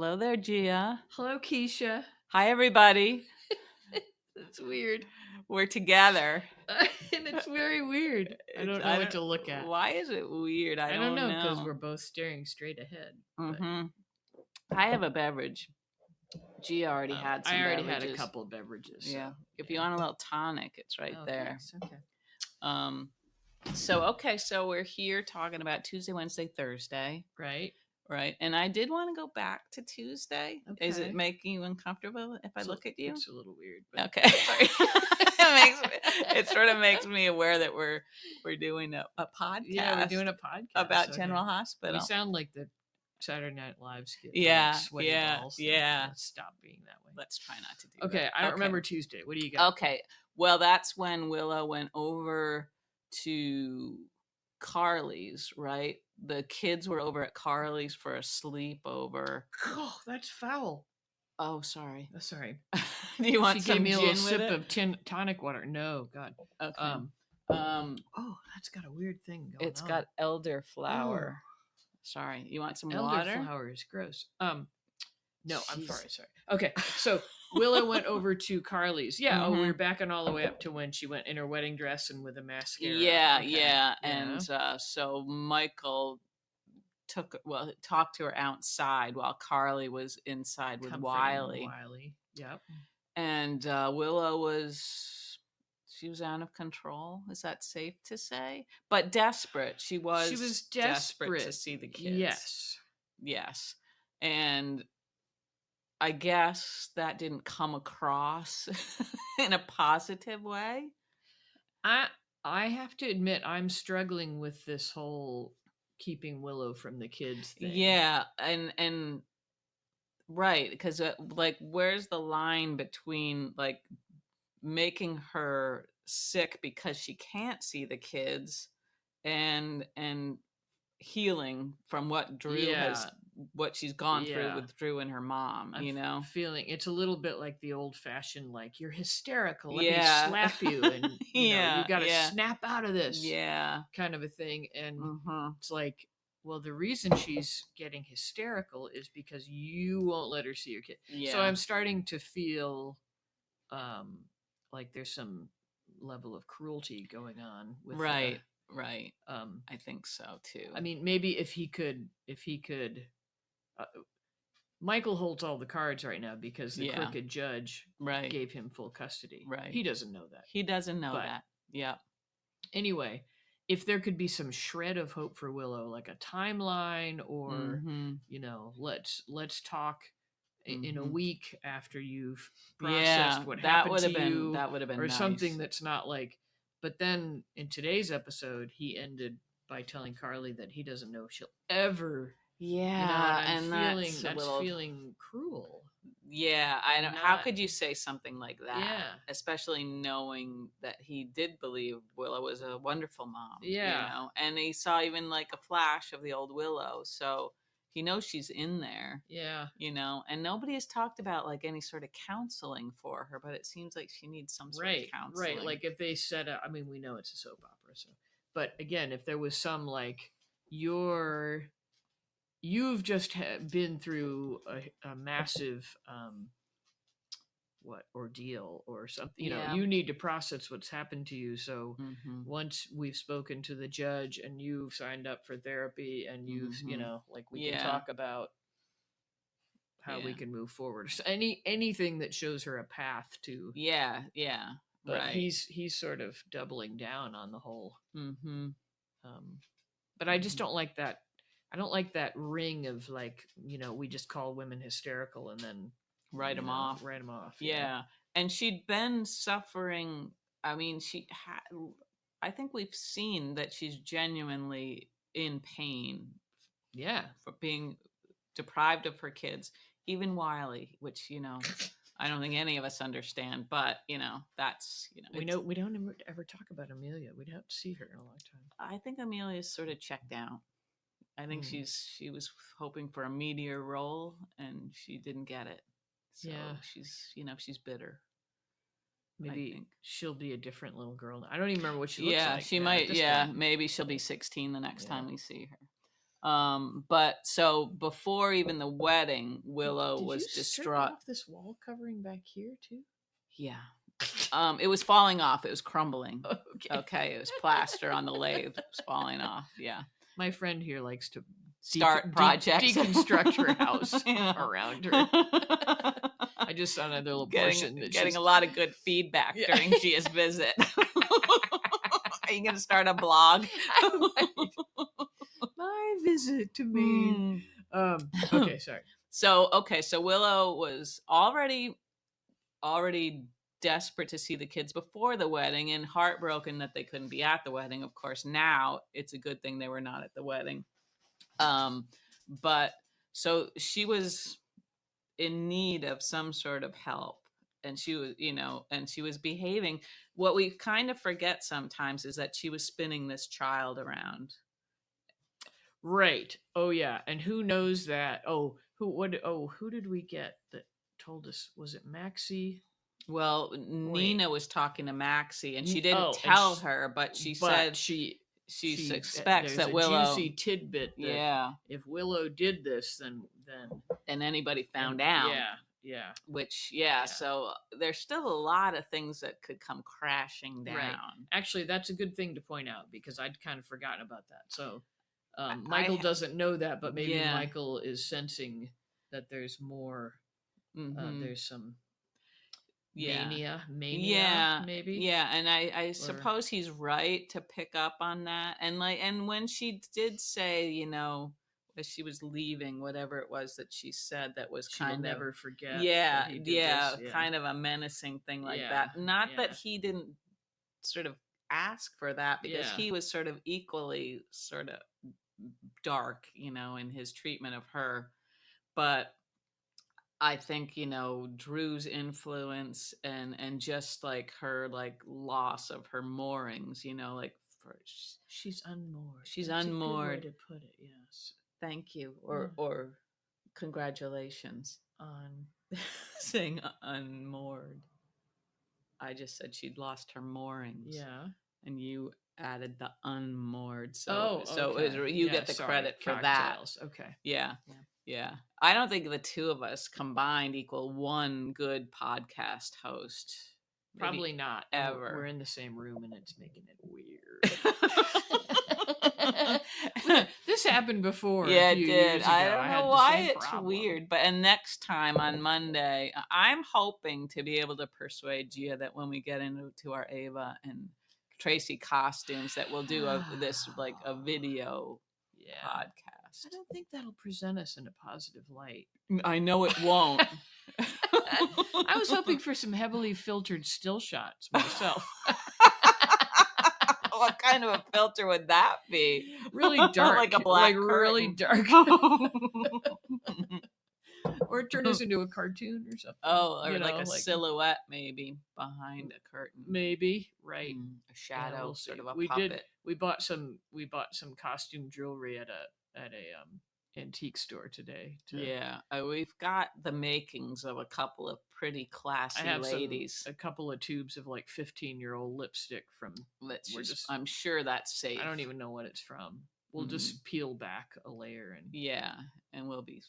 Hello there, Gia. Hello, Keisha. Hi, everybody. It's weird. We're together. And it's very weird. I don't know what to look at. Why is it weird? I don't know. Because we're both staring straight ahead. Mm-hmm. I have a beverage. Gia already had some I already beverages. had a couple of beverages. Yeah. If you want a little tonic, it's right there. Thanks. Okay. So we're here talking about Tuesday, Wednesday, Thursday. Right. And I did want to go back to Tuesday. Okay. Is it making you uncomfortable if I look at you? It's a little weird. But Okay. Sorry. it sort of makes me aware that we're doing a podcast. Yeah, we're doing a podcast about General Hospital. We sound like the Saturday Night Live skit. Yeah, like sweaty balls. Yeah. Let's stop being that way. Let's try not to do Okay, that. I don't remember Tuesday. What do you got? Okay. Well, that's when Willow went over to Carly's, right? The kids were over at Carly's for a sleepover. Oh, that's foul. Oh, sorry. Sorry. Do you want she some gave me a gin little with sip it? of tonic water. No, God. Okay. Oh, that's got a weird thing going on. It's got elderflower. Oh. Sorry. You want some water? Elderflower is gross. No, I'm sorry. Okay, so Willow went over to Carly's. Yeah, Mm-hmm. we're backing all the way up to when she went in her wedding dress and with a mascara. Yeah, Okay. yeah. And so Michael talked to her outside while Carly was inside with Wiley. Yep. And Willow was out of control. Is that safe to say? But desperate. She was desperate to see the kids. Yes. And I guess that didn't come across in a positive way. I have to admit I'm struggling with this whole keeping Willow from the kids thing. Yeah, and right, because like where's the line between like making her sick because she can't see the kids and healing from what Drew what she's gone through with Drew and her mom. I'm feeling it's a little bit like the old-fashioned like you're hysterical, let me slap you and you gotta snap out of this kind of a thing. And it's like, well, the reason she's getting hysterical is because you won't let her see your kid. So I'm starting to feel like there's some level of cruelty going on with right. I think so too. I mean, maybe if he could Michael holds all the cards right now because the crooked judge gave him full custody. Right. He doesn't know that. that. Yeah. Anyway, if there could be some shred of hope for Willow, like a timeline or, let's talk in a week after you've processed what happened to you. That would have been or nice. Something that's not like, but then in today's episode, he ended by telling Carly that he doesn't know if she'll ever. And that's feeling cruel. Yeah, I don't. How could you say something like that? Yeah, especially knowing that he did believe Willow was a wonderful mom. Yeah, and he saw even like a flash of the old Willow, so he knows she's in there. Yeah, and nobody has talked about like any sort of counseling for her, but it seems like she needs some sort of counseling. Right, like if they said, I mean, we know it's a soap opera, so. But again, if there was some like you've just been through a massive ordeal or something, you need to process what's happened to you. So once we've spoken to the judge and you've signed up for therapy and you've like we can talk about how we can move forward. So anything that shows her a path to but he's sort of doubling down on the whole but I just don't like that. I don't like that ring of like, we just call women hysterical and then write them off. Yeah. And she'd been suffering. I mean, I think we've seen that she's genuinely in pain. Yeah. For being deprived of her kids, even Wiley, which, I don't think any of us understand, but that's, we don't ever talk about Amelia. We'd have to see her in a long time. I think Amelia's sort of checked out. I think she was hoping for a meteor role and she didn't get it. So she's bitter. Maybe she'll be a different little girl. I don't even remember what she looks like. Yeah, she might. Yeah, maybe she'll be 16 the next time we see her. But so before even the wedding, Willow was distraught. Off this wall covering back here too? Yeah. It was falling off. It was crumbling. Okay. It was plaster on the lathe. It was falling off. Yeah. My friend here likes to start projects, deconstruct her house around her. I just saw another little portion. Getting a lot of good feedback during Gia's visit. Are you going to start a blog? My visit to Maine. Okay, sorry. So Willow was already desperate to see the kids before the wedding and heartbroken that they couldn't be at the wedding. Of course, now it's a good thing they were not at the wedding. But so she was in need of some sort of help, and she was, and she was behaving. What we kind of forget sometimes is that she was spinning this child around. Right. Oh yeah. And who knows that? Who did we get that told us? Was it Maxie? Well, Nina was talking to Maxie, and she didn't tell her, but she said she suspects that Willow. Juicy tidbit. That if Willow did this, then anybody found out. Yeah. Which so there's still a lot of things that could come crashing down. Right. Actually, that's a good thing to point out because I'd kind of forgotten about that. So Michael doesn't know that, but maybe Michael is sensing that there's more. There's some. Mania, maybe. Yeah, and I suppose he's right to pick up on that. And when she did say, as she was leaving, whatever it was that she said that was kind of never forget. Kind of a menacing thing like that. Not that he didn't sort of ask for that, because he was sort of equally sort of dark, in his treatment of her. But I think, Drew's influence and just like her loss of her moorings, she's unmoored. She's That's unmoored. A good way to put it, yes. Thank you. Or congratulations on saying unmoored. I just said she'd lost her moorings. Yeah. And you added the unmoored. So you get the credit for cocktails. That. Okay. Yeah. I don't think the two of us combined equal one good podcast host. Probably not. Ever. We're in the same room and it's making it weird. This happened before. Yeah, it did. I don't know why it's weird. And next time on Monday, I'm hoping to be able to persuade Gia that when we get into our Ava and Tracy costumes, that we'll do a video podcast. I don't think that'll present us in a positive light. I know it won't. I was hoping for some heavily filtered still shots myself. What kind of a filter would that be? Really dark. Like a black curtain. Really dark. Or turn us into a cartoon or something. Oh, or a silhouette maybe behind a curtain. Maybe, right. A shadow, we'll sort of a puppet. We bought some costume jewelry at a antique store today. We've got the makings of a couple of pretty classy ladies. A couple of tubes of 15-year-old lipstick from. I'm sure that's safe. I don't even know what it's from. We'll just peel back a layer and we'll be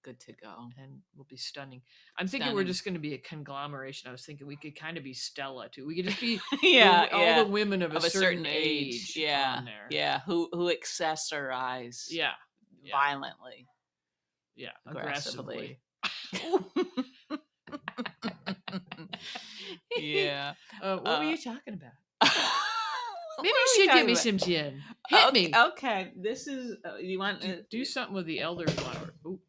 good to go, and we'll be stunning. I'm thinking we're just going to be a conglomeration. I was thinking we could kind of be Stella too. We could just be all the women of a certain age. Who accessorize violently, aggressively. What were you talking about? Maybe you should give me some gin. Hit me. Okay, this is you want to do something with the elderflower. Ooh.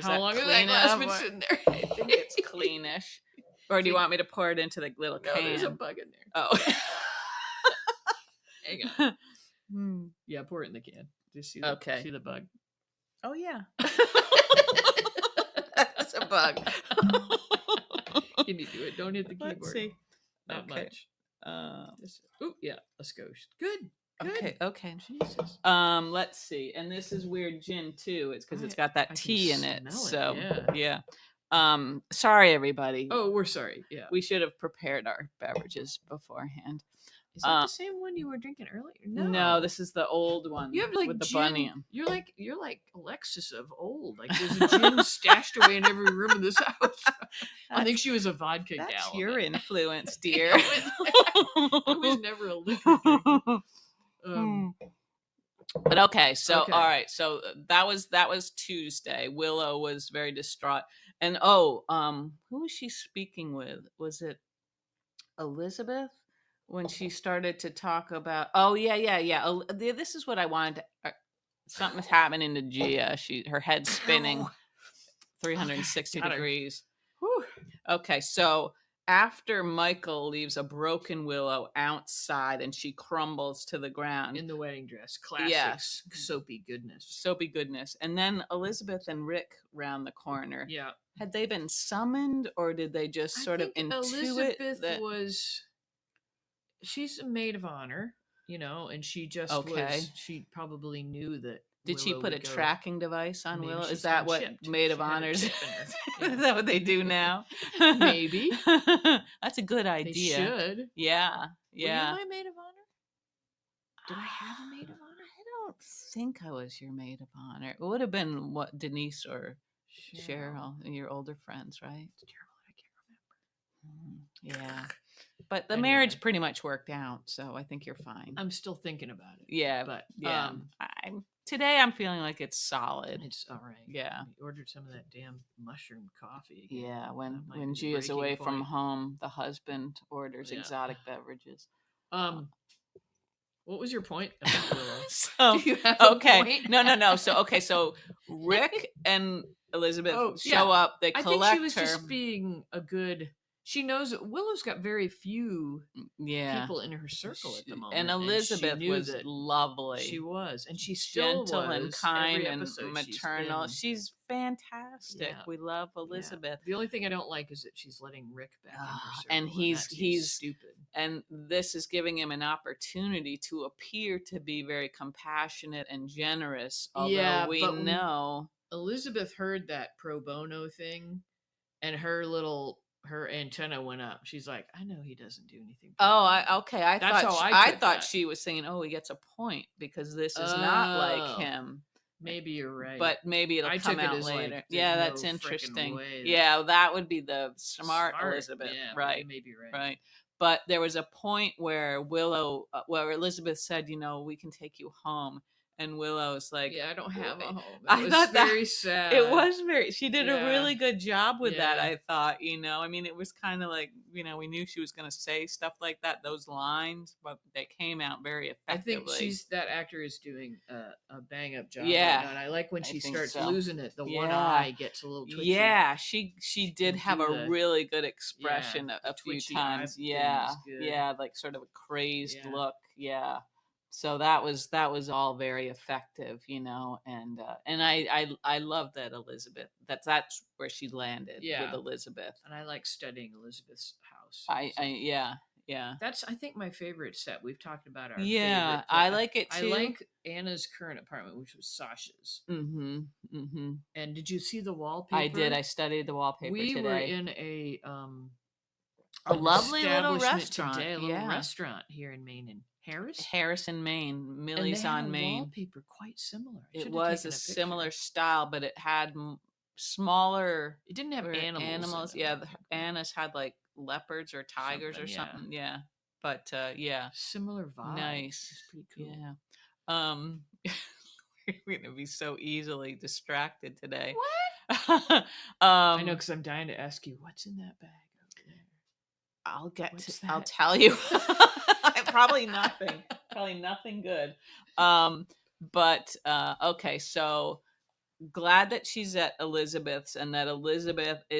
How long has that glass been sitting there? I think it's cleanish. Or do you want me to pour it into the little can? There's a bug in there. Oh. Hang on. Yeah, pour it in the can. Just see the bug. Oh, yeah. That's a bug. Can you do it? Don't hit the keyboard. Let's see. Not much. Let's go. Good. Okay. Jesus. Let's see. And this is weird gin too. It's because it's got that tea in it. So yeah. Sorry everybody. Oh, we're sorry. Yeah. We should have prepared our beverages beforehand. Is that the same one you were drinking earlier? No, this is the old one. You have like with the gin, bunny. You're like Alexis of old. Like there's a gin stashed away in every room of this house. I think she was a vodka gal. That's your influence, dear. I was never a liquor drinker. But okay, so all right, so that was Tuesday. Willow was very distraught, and who was she speaking with? Was it Elizabeth? When she started to talk about, this is what I wanted to, something's happening to Gia. Her head's spinning 360 degrees. Whew. Okay, so after Michael leaves a broken Willow outside and she crumbles to the ground. In the wedding dress. Classic soapy goodness. And then Elizabeth and Rick round the corner. Yeah. Had they been summoned or did they just sort of intuit Elizabeth she's a maid of honor, and she just she probably knew that. Did Willow she put a tracking device on Willow? Is that what maid of honors? Is that what they do now? Maybe. That's a good idea. They should. Yeah. Were you my maid of honor? Did I have a maid of honor? I don't think I was your maid of honor. It would have been Denise or Cheryl, your older friends, right? It's terrible. I can't remember. Yeah. But the marriage pretty much worked out, so I think you're fine. I'm still thinking about it. Yeah, but today I'm feeling like it's solid. It's all right. Yeah. We ordered some of that damn mushroom coffee again. Yeah, when Gia's away from home, the husband orders exotic beverages. What was your point? So, do you have a point? No. So Rick and Elizabeth show up. They collect her. I think she was just being a good. She knows that Willow's got very few people in her circle at the moment. And Elizabeth was lovely. She was. And she's still gentle and kind and maternal. She's fantastic. Yeah. We love Elizabeth. Yeah. The only thing I don't like is that she's letting Rick back in her circle. And he's stupid. And this is giving him an opportunity to appear to be very compassionate and generous. Although we know Elizabeth heard that pro bono thing and her antenna went up. She's like, I know he doesn't do anything. I thought she was saying, he gets a point because this is not like him. Maybe you're right. But maybe it'll come out later. That's interesting. That would be the smart Elizabeth. Yeah, right. Maybe right. Right. But there was a point where where Elizabeth said, we can take you home. And Willow's like, I don't have a home. I thought very sad. It was she did a really good job with that, I thought, I mean, it was kind of like, we knew she was going to say stuff like that, those lines, but they came out very effectively. I think that actor is doing a bang up job. Yeah. Right now, and I like when she starts losing it, the one eye gets a little twitchy. Yeah, she did have a really good expression a few times. Yeah. Like sort of a crazed look. Yeah. So that was all very effective, and I love that Elizabeth. That's where she landed with Elizabeth. And I like studying Elizabeth's house. Yeah. That's I think my favorite set. We've talked about our favorite. I like it too. I like Anna's current apartment, which was Sasha's. Mm-hmm. And did you see the wallpaper? I did. I studied the wallpaper today. We were in a lovely little restaurant. Today, a little restaurant here in Maine in Harrison, Maine. Millie's on Maine. Wallpaper quite similar. It was a similar style, but it had smaller. It didn't have animals. Anna's had like lepords or tigers or something. Yeah, but similar vibe. Nice. It's pretty cool. Yeah. We're gonna be so easily distracted today. What? I know, because I'm dying to ask you what's in that bag over there. I'll tell you. Probably nothing good. But okay, so glad that she's at Elizabeth's and that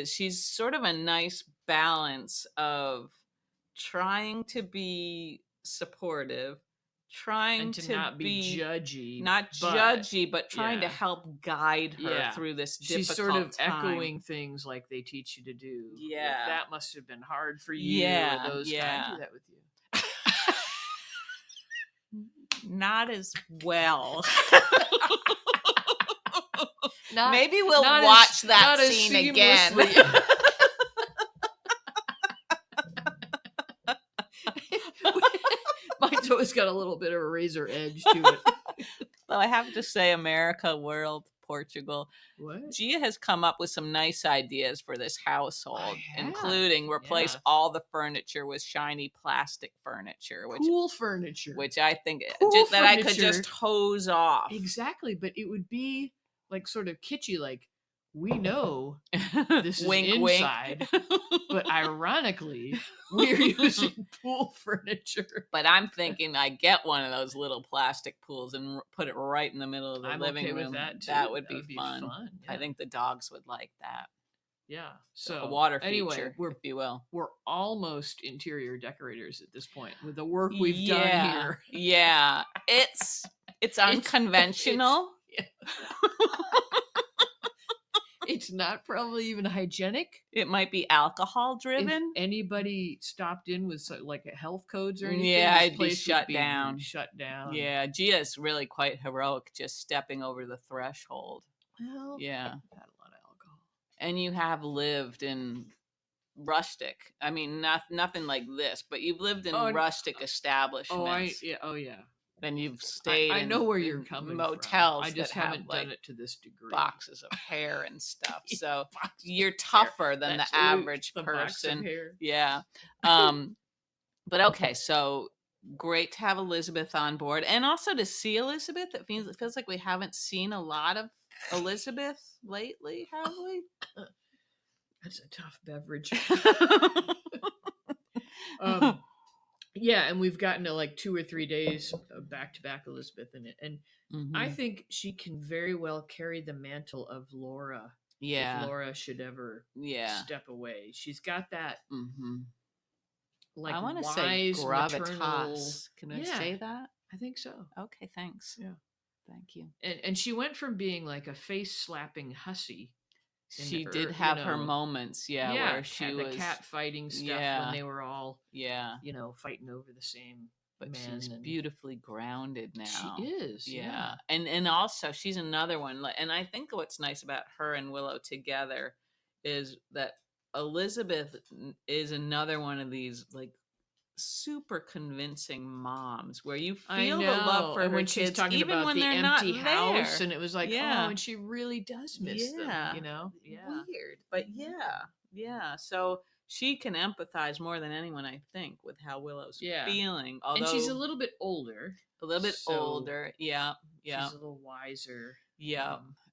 she's sort of a nice balance of trying to be supportive, trying to not be judgy, but trying to help guide her through this difficult She's sort of time. Echoing things like they teach you to do. Yeah. Like, that must have been hard for you. Yeah. Those times. I do that with you. Not as well. Maybe we'll watch that scene again. It's always got a little bit of a razor edge to it. Though I have to say, America, world, Portugal. What? Gia has come up with some nice ideas for this household, including replace all the furniture with shiny plastic furniture, cool furniture, which I think that I could just hose off. Exactly, but it would be like sort of kitschy, like we know this is wink, inside, wink. But ironically, we're using pool furniture. But I'm thinking I get one of those little plastic pools and put it right in the middle of the living room. With that, too. That would be fun. Yeah. I think the dogs would like that. Yeah. So a water feature, if you will. We're almost interior decorators at this point with the work we've done here. Yeah. It's unconventional. It's not probably even hygienic. It might be alcohol driven. If anybody stopped in with like health codes or anything, I'd be shut down. Shut down. Yeah, Gia's really quite heroic, just stepping over the threshold. Well, yeah, I've had a lot of alcohol. And you have lived in rustic. I mean, nothing like this, but you've lived in rustic establishments. Oh yeah. Then you've stayed. I know where you're coming motels. From. I just haven't done it to this degree. Boxes of hair and stuff. So you're tougher than the average person. Yeah. But okay, so great to have Elizabeth on board, and also to see Elizabeth. It feels like we haven't seen a lot of Elizabeth lately, have we? That's a tough beverage. Yeah, and we've gotten to like 2 or 3 days back to back Elizabeth in it, and I think she can very well carry the mantle of Laura. Yeah, if Laura should ever step away, she's got that. Like I want to say gravitas. Maternal... Can I say that? I think so. Okay, thanks. Yeah, thank you. And she went from being like a face slapping hussy. She did have her moments, where she was the cat fighting stuff when they were all, fighting over the same. But she's beautifully grounded now. She is, and also she's another one. And I think what's nice about her and Willow together is that Elizabeth is another one of these like super convincing moms where you feel the love for her when kids, she's talking even about when the they're empty not house, there. And it was like, and she really does miss them, weird, but so she can empathize more than anyone, I think, with how Willow's feeling. Although, and she's a little bit older, she's a little wiser,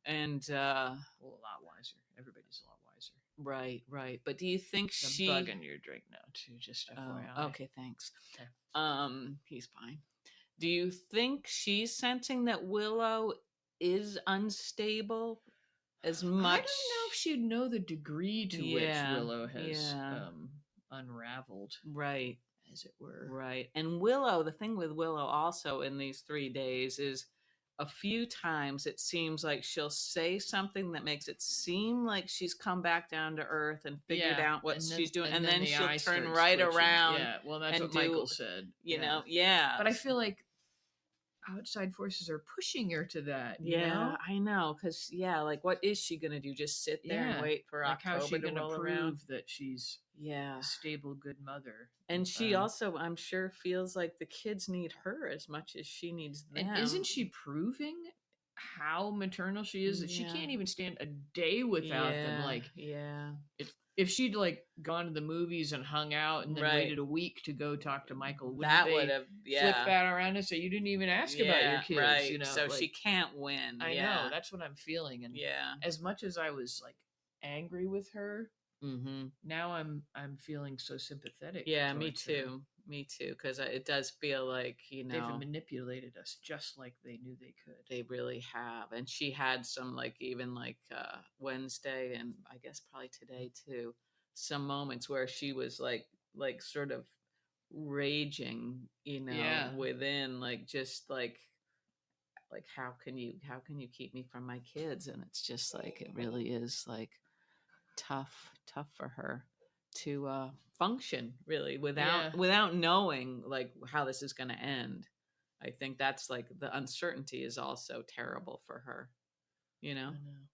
and a lot wiser. Everybody's a lot wiser. Right. But do you think she's bug in your drink now too? Just FYI. Okay, thanks. Okay. He's fine. Do you think she's sensing that Willow is unstable as much? I don't know if she'd know the degree to which Willow has unraveled, right, as it were. Right. And Willow, the thing with Willow also in these 3 days is a few times it seems like she'll say something that makes it seem like she's come back down to earth and figured out what she's doing, and then she'll turn right around. Yeah, well, that's what Michael said. You know, But I feel like outside forces are pushing her to that. You know? I know, because like, what is she gonna do? Just sit there and wait for October to roll around? That she's a stable, good mother. And she also, I'm sure, feels like the kids need her as much as she needs them. And isn't she proving how maternal she is? That she can't even stand a day without them. Like, if she'd like gone to the movies and hung out and then waited a week to go talk to Michael, wouldn't they flip that around and say, you didn't even ask about your kids? Right. You know, so she can't win. I know, that's what I'm feeling. And as much as I was like angry with her, now I'm feeling so sympathetic. Me too. Me too, because it does feel like, they've manipulated us just like they knew they could. They really have. And she had some, like, even like Wednesday, and I guess probably today too, some moments where she was like sort of raging, within, like, just like how can you keep me from my kids? And it's just like, it really is like tough for her to function really without knowing like how this is going to end. I think that's like the uncertainty is also terrible for her. I know.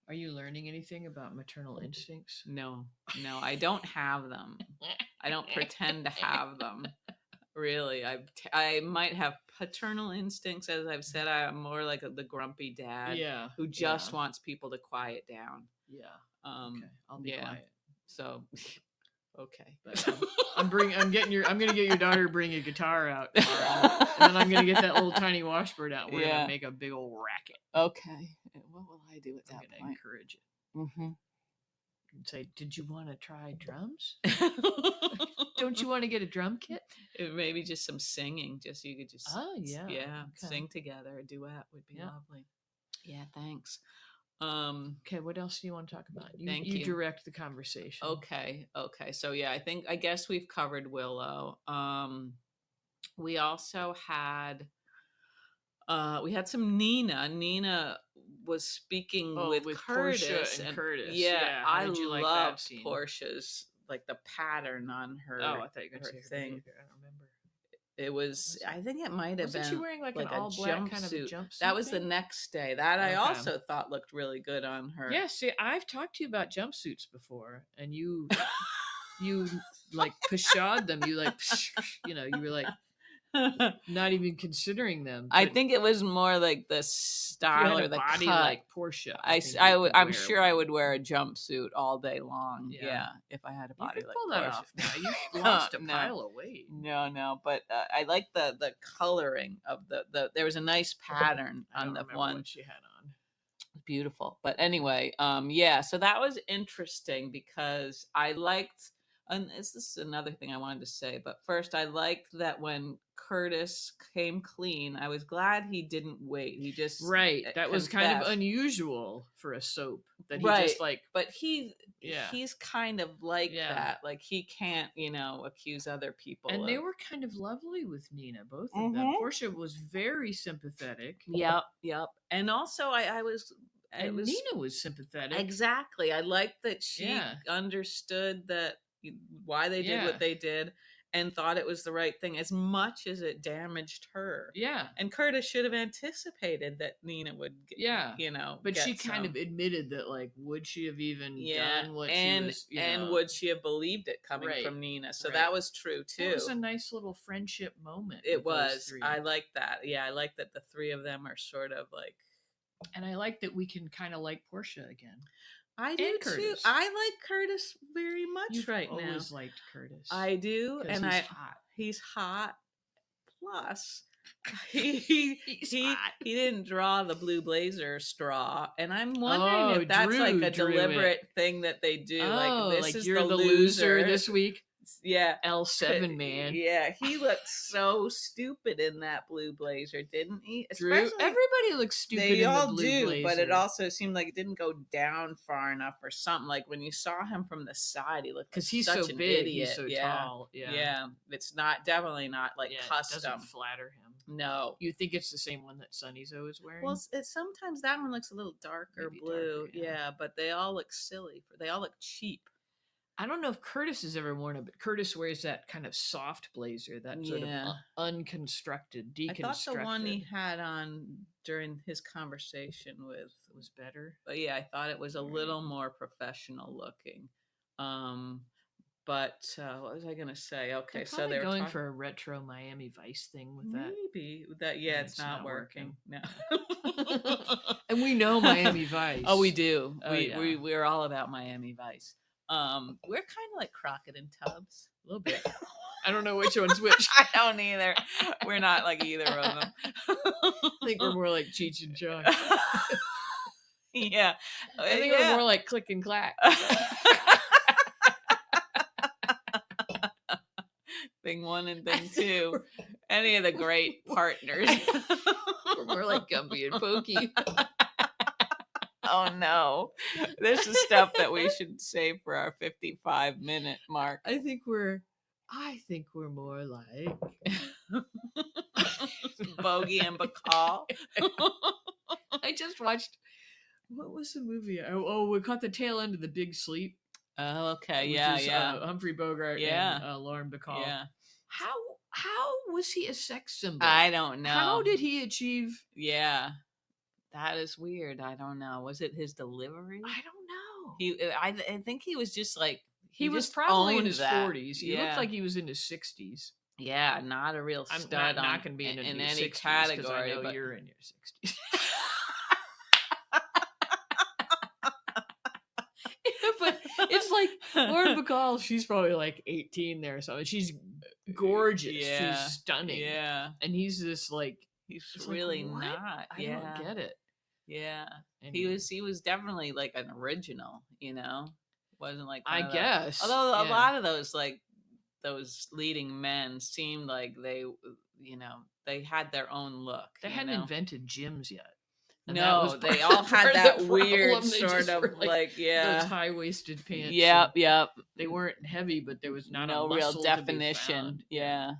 Are you learning anything about maternal instincts? No, I don't have them. I don't pretend to have them. Really, I might have paternal instincts, as I've said. I'm more like the grumpy dad, who just wants people to quiet down. Yeah. Okay, I'll be quiet. So, okay. But I'm gonna get your daughter to bring a guitar out tomorrow, and then I'm gonna get that little tiny washboard out. We're gonna make a big old racket. Okay. What will I do at that point? I'm gonna encourage it. Mm-hmm. And say, did you want to try drums? Don't you want to get a drum kit? Maybe just some singing. Just you could just sing together. A duet would be lovely. Yeah, thanks. Okay, what else do you want to talk about? You direct the conversation. Okay. So I guess we've covered Willow. We also had some Nina. Nina was speaking with Curtis. Portia and Curtis. Yeah, I loved Portia's, like, the pattern on her. Oh, I thought you were going to say thing. I don't remember. It was, I think it might have been. Wasn't she wearing like an all black kind of a jumpsuit? That was the next day. That I also thought looked really good on her. Yeah, see, I've talked to you about jumpsuits before, and you like pshawed them. You like, you were like, not even considering them. I think it was more like the style or the body cut. Like Portia. I'm sure I would wear a jumpsuit all day long. Yeah, if I had a body like pull Portia. That off now. You lost a pile of weight. No, but I like the coloring of the. There was a nice pattern on the one what she had on. Beautiful, but anyway, so that was interesting because I liked. And this is another thing I wanted to say, but first I liked that when Curtis came clean, I was glad he didn't wait. He just that was kind of unusual for a soap that he just like. But he's kind of like that. Like he can't, accuse other people. And they were kind of lovely with Nina, both of them. Portia was very sympathetic. Yep. And also Nina was sympathetic. Exactly. I liked that she understood that. Why they did what they did and thought it was the right thing as much as it damaged her. Yeah. And Curtis should have anticipated that Nina would but she kind of admitted that, like, would she have even done what she was, and would she have believed it coming from Nina? So that was true too. It was a nice little friendship moment. It was. I like that. Yeah, I like that the three of them are sort of like, and I like that we can kind of like Portia again. I do too. I like Curtis very much right now. I've always liked Curtis. I do, and he's hot. He's hot. Plus, he didn't draw the blue blazer straw, and I'm wondering if that's like a deliberate thing that they do. Like, this is you're the loser this week. Yeah, L7 man. Yeah, he looked so stupid in that blue blazer, didn't he? Everybody looks stupid in the blue blazer. But it also seemed like it didn't go down far enough or something. Like when you saw him from the side, he looked because he's such so an big, idiot. He's so tall. Yeah, it's definitely not like custom. It doesn't flatter him. No, you think it's the same one that Sunny's always wearing? Well, sometimes that one looks a little darker blue. Yeah, but they all look silly. They all look cheap. I don't know if Curtis has ever worn it, but Curtis wears that kind of soft blazer, that sort of unconstructed, deconstructed. I thought the one he had on during his conversation with was better. But I thought it was a little more professional looking. But what was I going to say? Okay, so they're going for a retro Miami Vice thing with that. Maybe that. Yeah, it's not working. No. And we know Miami Vice. Oh, we do. We're all about Miami Vice. We're kind of like Crockett and Tubbs a little bit. I don't know which one's which. I don't either. We're not like either of them. I think we're more like Cheech and Chong. Yeah, I think we're more like Click and Clack. Thing 1 and thing 2. Any of the great partners. We're more like Gumby and Pokey. Oh no, this is stuff that we should save for our 55-minute mark. I think we're more like Bogey and Bacall. I just watched, what was the movie? We caught the tail end of The Big Sleep. Oh, okay, yeah. Humphrey Bogart and Lauren Bacall. Yeah. How was he a sex symbol? I don't know. How did he achieve? Yeah. That is weird. I don't know. Was it his delivery? I don't know. I think he was just like he was probably in his 40s. He looked like he was in his 60s. Yeah, not a real stud. I'm not going to be in any 60s category. I know you're in your 60s. But it's like Lauren Bacall, she's probably like 18 there, so she's gorgeous. Yeah, she's stunning. Yeah. And he's this like he's really like, not. I don't get it. Yeah. Anyway. He was definitely like an original, Wasn't like I guess. Although a lot of those like those leading men seemed like they they had their own look. They hadn't invented gyms yet. And no, they all had that weird sort of like those high-waisted pants. Yep. They weren't heavy, but there was not no a real definition. Yeah.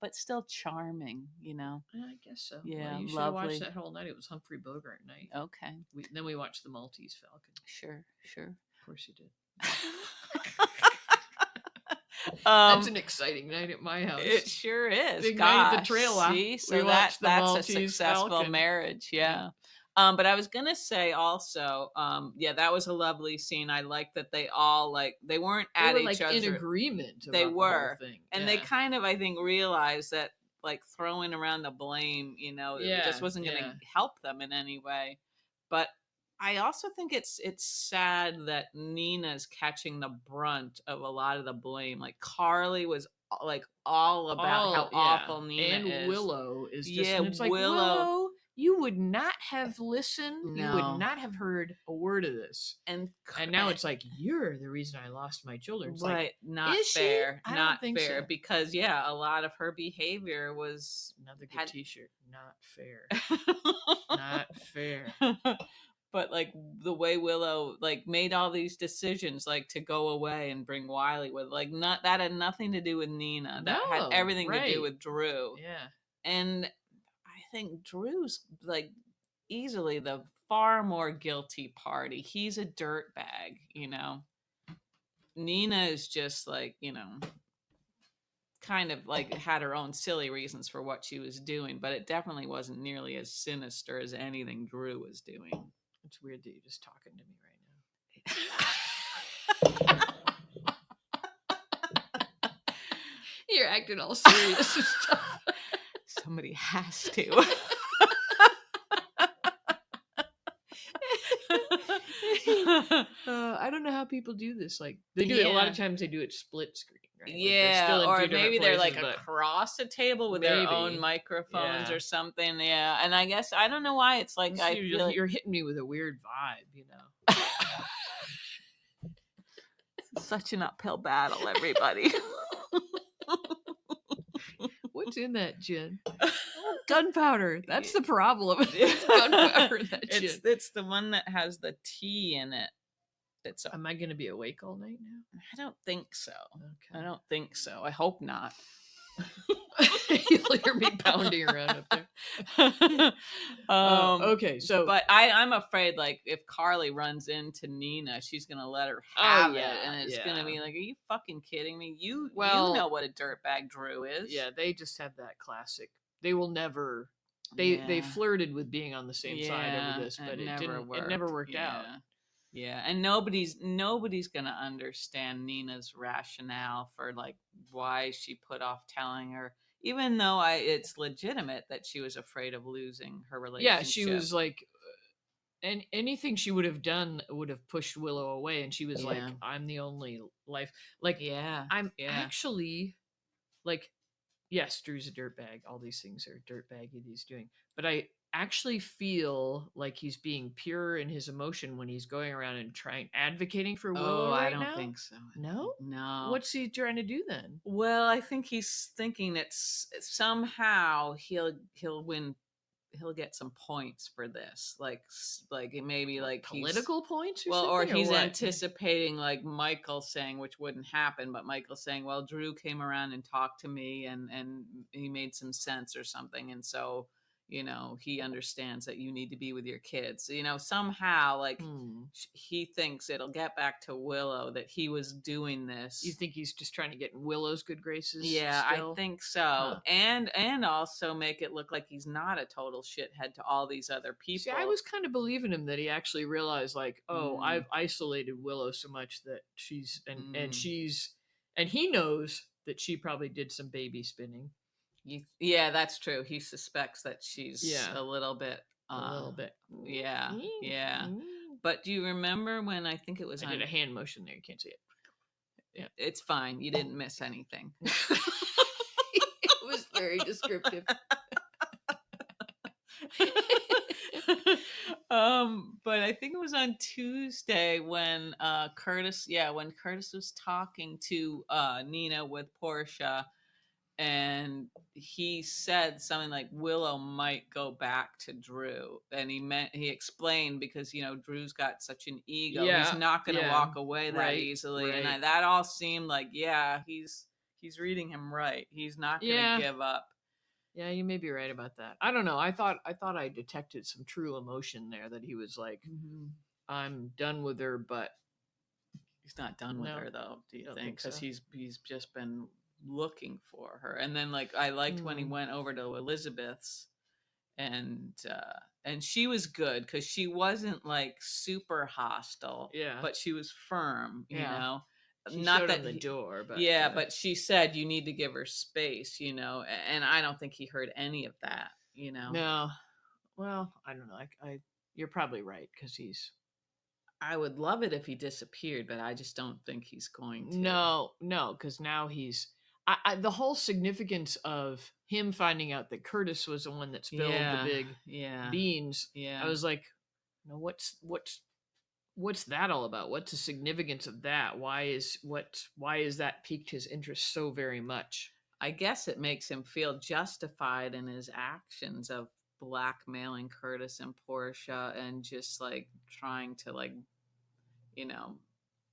But still charming, I guess so. Yeah, well, you should have watched that whole night. It was Humphrey Bogart night. Okay. Then we watched The Maltese Falcon. Sure. Of course you did. That's an exciting night at my house. It sure is. Big night at the trail. See, so that's a successful marriage. Yeah. But I was gonna say also, that was a lovely scene. I liked that they all they weren't at each other in agreement. They were, the whole thing. And they kind of, I think, realized that throwing around the blame, it just wasn't gonna help them in any way. But I also think it's sad that Nina's catching the brunt of a lot of the blame. Like Carly was all about how awful Nina is. And Willow is just it's like Willow, you would not have listened. No. You would not have heard a word of this. And now it's like, you're the reason I lost my children. It's right. Not fair. Not fair. So. Because a lot of her behavior was another good t-shirt. Not fair. Not fair. But the way Willow made all these decisions to go away and bring Wiley with that had nothing to do with Nina. That had everything to do with Drew. Yeah. And I think Drew's easily the far more guilty party. He's a dirtbag, Nina is just kind of had her own silly reasons for what she was doing, but it definitely wasn't nearly as sinister as anything Drew was doing. It's weird that you're just talking to me right now. You're acting all serious and stuff. Somebody has to. I don't know how people do this. They do it a lot of times. They do it split screen, right? Yeah, or maybe they're across the table with their own microphones or something. Yeah, and I guess I don't know why it's you're hitting me with a weird vibe, Such an uphill battle, everybody. What's in that gin? Gunpowder. That's the problem. It's gunpowder in that gin. It's the one that has the tea in it. Am I going to be awake all night now? I don't think so. Okay. I don't think so. I hope not. You'll hear me pounding around up there. Okay, so but I'm afraid if Carly runs into Nina, she's gonna let her have it, and it's gonna be are you fucking kidding me? You know what a dirtbag Drew is. Yeah, they just have that classic. They will never. They flirted with being on the same side over this, but it never worked out. Yeah, and nobody's gonna understand Nina's rationale for why she put off telling her, even though it's legitimate that she was afraid of losing her relationship. Yeah, she was and anything she would have done would have pushed Willow away, and she was I'm the only life. I'm actually yes, Drew's a dirtbag. All these things are dirtbaggy that he's doing, but I actually feel like he's being pure in his emotion when he's going around and advocating for Willow. I don't think so. No? What's he trying to do then? Well, I think he's thinking it's somehow he'll win. He'll get some points for this, maybe political points. Or he's anticipating Michael saying, which wouldn't happen, but Michael saying, "Well, Drew came around and talked to me, and he made some sense or something, and so." He understands that you need to be with your kids. Somehow, he thinks it'll get back to Willow that he was doing this. You think he's just trying to get in Willow's good graces? Yeah, still? I think so. Huh. And also make it look like he's not a total shithead to all these other people. See, I was kind of believing him that he actually realized, I've isolated Willow so much that and he knows that she probably did some baby spinning. Yeah, that's true. He suspects that she's a little bit. Yeah, yeah. But do you remember when I think it was? I did a hand motion there. You can't see it. Yeah, it's fine. You didn't miss anything. It was very descriptive. But I think it was on Tuesday when Curtis was talking to Nina with Portia, and he said something like Willow might go back to Drew, and he explained because Drew's got such an ego, he's not going to walk away that easily, and that all seemed like he's reading him right. He's not going to give up. Yeah, you may be right about that. I don't know. I thought I detected some true emotion there, that he was like, I'm done with her, but he's not done with her though. Do you think? Because he's just been looking for her. And then I liked when he went over to Elizabeth's, and she was good because she wasn't super hostile, but she was firm, you know. She not that the door, but but she said you need to give her space, and I don't think he heard any of that, No, well, I don't know. I you're probably right, because I would love it if he disappeared, but I just don't think he's going to. No, because now he's the whole significance of him finding out that Curtis was the one that spilled the big beans. Yeah, I was like, no, what's that all about? What's the significance of that? Why is that piqued his interest so very much? I guess it makes him feel justified in his actions of blackmailing Curtis and Portia and just trying to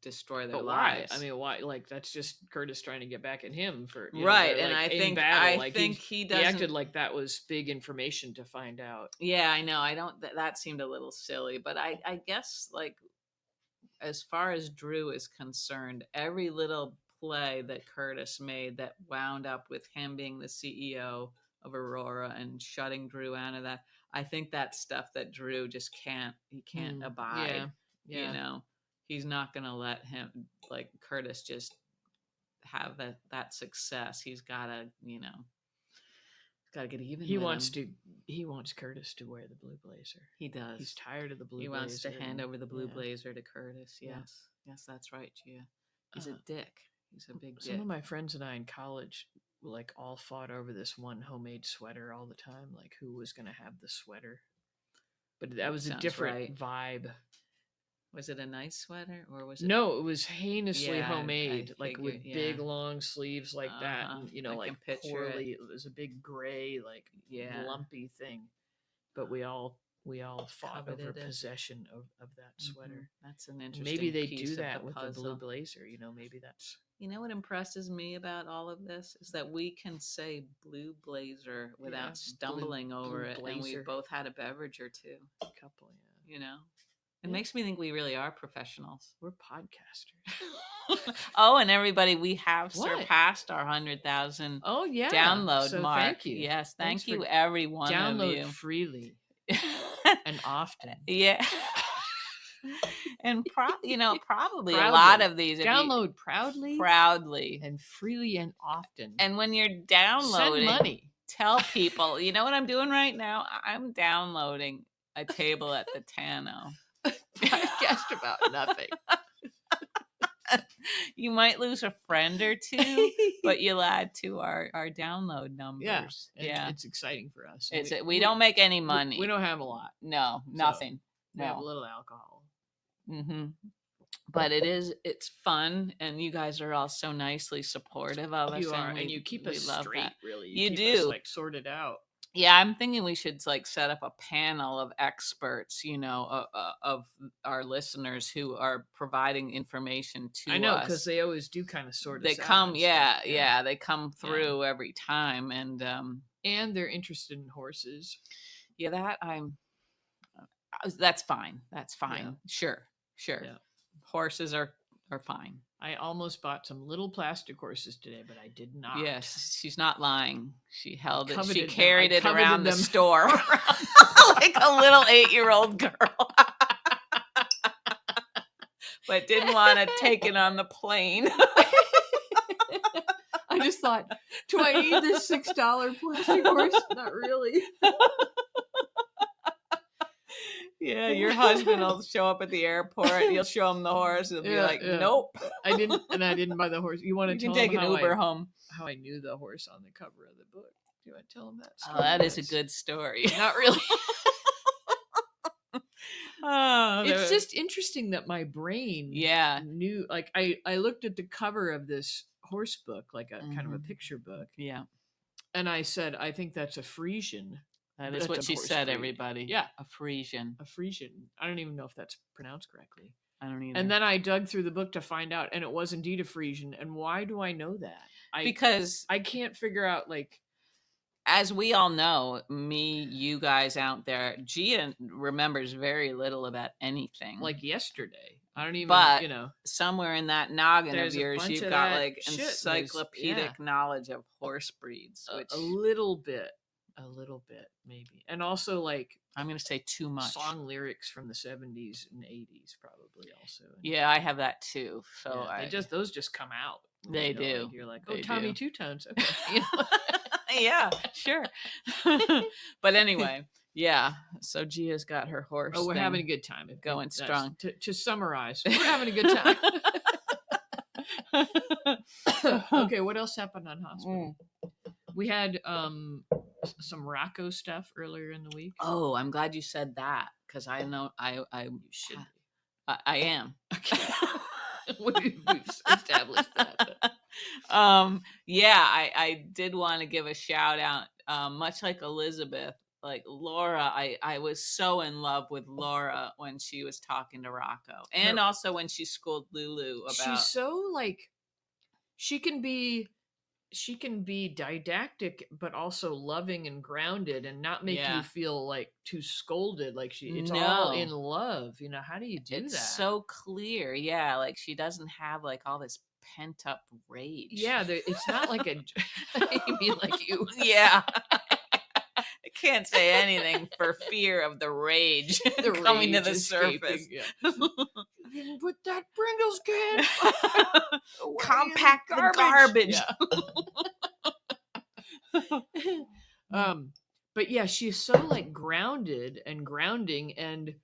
destroy their lives. Why? I mean, why? That's just Curtis trying to get back at him for right. And I think he acted like that was big information to find out. Yeah, I know. I don't. That seemed a little silly, but I guess as far as Drew is concerned, every little play that Curtis made that wound up with him being the CEO of Aurora and shutting Drew out of that, I think that's stuff that Drew just can't abide. Yeah. He's not going to let him, Curtis, just have that success. He's got to, got to get even. He wants Curtis to wear the blue blazer. He does. He's tired of the blue blazer. He wants to hand over the blue blazer to Curtis. Yes. Yes, that's right, Gia. He's a dick. He's a big dick. Some of my friends and I in college all fought over this one homemade sweater all the time, who was going to have the sweater. But that was a different vibe. Was it a nice sweater, or was it? No, it was heinously homemade, with big long sleeves that, and poorly. It was a big gray, lumpy thing. But we all fought over possession of that sweater. That's an interesting. Maybe they do that with the blue blazer. Maybe that's. What impresses me about all of this is that we can say blue blazer without stumbling over it, and we both had a beverage or two. A couple, It makes me think we really are professionals. We're podcasters. Oh, and everybody, we have surpassed our 100,000 download mark. Thank you. Yes, thank you, every one of you. Download freely and often. Yeah. And probably proudly. A lot of these download proudly and freely and often. And when you're downloading, send money. Tell people. You know what I'm doing right now? I'm downloading A Table at the Tano. Podcast about nothing. You might lose a friend or two, but you'll add to our download numbers. Yeah, it's exciting for us. We don't make any money. We don't have a lot. No, nothing. We have a little alcohol. Mm-hmm. But it's fun, and you guys are all so nicely supportive of us. You are, and you keep us straight. That. Really, you keep do us, sorted out. Yeah, I'm thinking we should set up a panel of experts, of our listeners who are providing information to us. I know, because they always do kind of sort us out. They come, they come through every time, and they're interested in horses. Yeah, that's fine. That's fine. Yeah. Sure. Yeah. Horses are fine. I almost bought some little plastic horses today, but I did not. Yes, she's not lying. She held it. She carried it around the store like a little 8-year-old girl, but didn't want to take it on the plane. I just thought, do I need this $6 plastic horse? Not really. Yeah, your husband will show up at the airport. You'll show him the horse. He'll be like, "Nope, I didn't buy the horse." You want to you tell can take him an Uber home? How I knew the horse on the cover of the book? Do I tell him that story? Oh, that is a good story. Not really. It's just interesting that my brain knew. Like I looked at the cover of this horse book, like a kind of a picture book. Yeah, and I said, I think that's a Frisian. That is what she said, breed. Everybody. Yeah. A Frisian. A Frisian. I don't even know if that's pronounced correctly. I don't either. And then I dug through the book to find out, and it was indeed a Frisian. And why do I know that? Because I can't figure out, like... As we all know, me, you guys out there, Gia remembers very little about anything. Like yesterday. I don't even, but somewhere in that noggin of yours, you've got like shit. encyclopedic knowledge of horse breeds. Which... A little bit, maybe. And also, like, I'm going to say too much. Song lyrics from the 70s and 80s, probably also. Yeah, I have that too. So those just come out. They do. Like, you're like, oh, Tommy Two Tones. Okay. Yeah, sure. But anyway, yeah. So Gia's got her horse. Oh, we're having a good time. Going strong. To summarize, we're having a good time. Okay, what else happened on hospital? We had some Rocco stuff earlier in the week. Oh, I'm glad you said that because I know I should. I am. Okay. We've established that. Yeah, I did want to give a shout out. Much like Elizabeth, like Laura, I was so in love with Laura when she was talking to Rocco, and also when she schooled Lulu about. She's so like, she can be didactic, but also loving and grounded, and not make you feel like too scolded. Like it's all in love. How do you do that? It's so clear. Yeah, like she doesn't have like all this pent up rage. Yeah, it's not like a. You mean like you? Yeah. I can't say anything for fear of the rage coming to the surface. Yeah. You didn't put that Pringles can. Compact the garbage. Yeah. But yeah, she's so like grounded and grounding, and